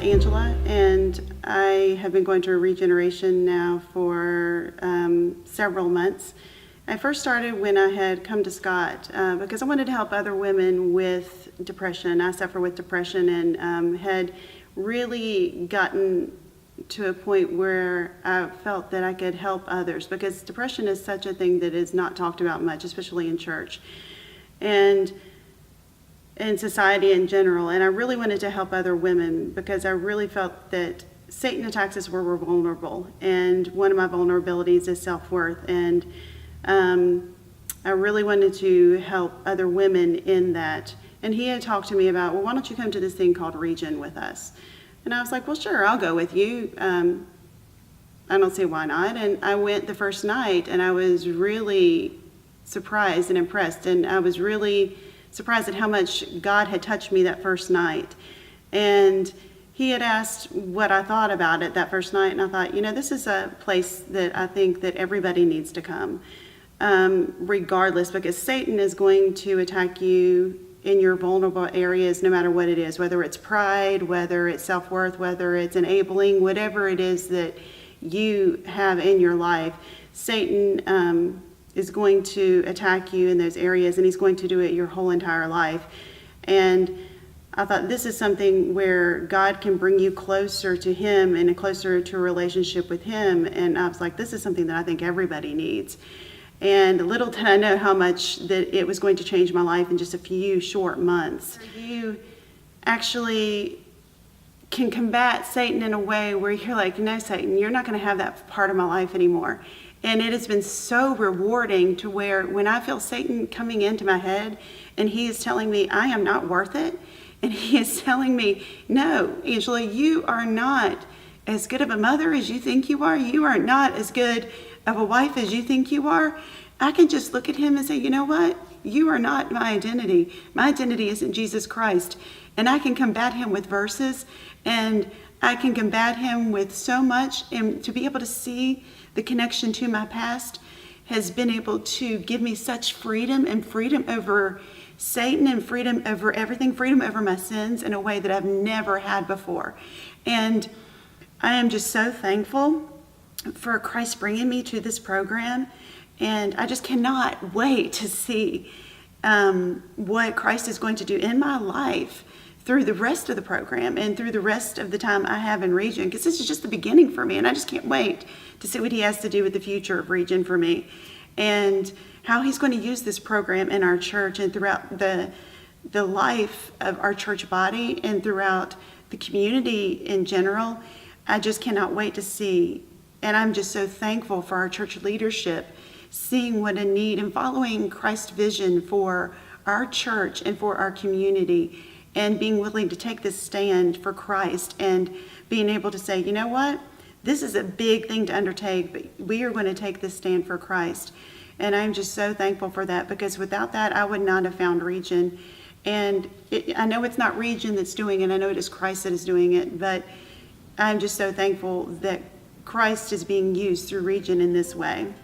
Angela, and I have been going to Regeneration now for several months. I first started when I had come to Scott because I wanted to help other women with depression. I suffer with depression and had really gotten to a point where I felt that I could help others, because depression is such a thing that is not talked about much, especially in church and in society in general. And I really wanted to help other women because I really felt that Satan attacks us where we're vulnerable, and one of my vulnerabilities is self-worth. And I really wanted to help other women in that. And he had talked to me about, well, why don't you come to this thing called Regen with us? And I was like, well, sure, I'll go with you. I don't see why not. And I went the first night, and I was really surprised and impressed. And I was really surprised at how much God had touched me that first night. And he had asked what I thought about it that first night. And I thought, this is a place that I think that everybody needs to come, regardless, because Satan is going to attack you in your vulnerable areas, no matter what it is, whether it's pride, whether it's self-worth, whether it's enabling, whatever it is that you have in your life. Satan is going to attack you in those areas, and he's going to do it your whole entire life. And I thought, this is something where God can bring you closer to him and closer to a relationship with him. And I was like, this is something that I think everybody needs. And little did I know how much that it was going to change my life in just a few short months. You actually can combat Satan in a way where you're like, no, Satan, you're not going to have that part of my life anymore. And it has been so rewarding to where when I feel Satan coming into my head and he is telling me I am not worth it, and he is telling me, no, Angela, you are not as good of a mother as you think you are. You are not as good of a wife as you think you are. I can just look at him and say, you know what? You are not my identity. My identity is in Jesus Christ. And I can combat him with verses, and I can combat him with so much. And to be able to see the connection to my past has been able to give me such freedom, and freedom over Satan, and freedom over everything, freedom over my sins in a way that I've never had before. And I am just so thankful for Christ bringing me to this program. And I just cannot wait to see what Christ is going to do in my life through the rest of the program and through the rest of the time I have in Regen, because this is just the beginning for me. And I just can't wait to see what he has to do with the future of Regen for me, and how he's going to use this program in our church and throughout the life of our church body and throughout the community in general. I just cannot wait to see. And I'm just so thankful for our church leadership, seeing what a need and following Christ's vision for our church and for our community, and being willing to take this stand for Christ, and being able to say, you know what, this is a big thing to undertake, but we are going to take this stand for Christ. And I'm just so thankful for that, because without that, I would not have found Regen. And I know it's not Regen that's doing it. I know it is Christ that is doing it, but I'm just so thankful that Christ is being used through Regen in this way.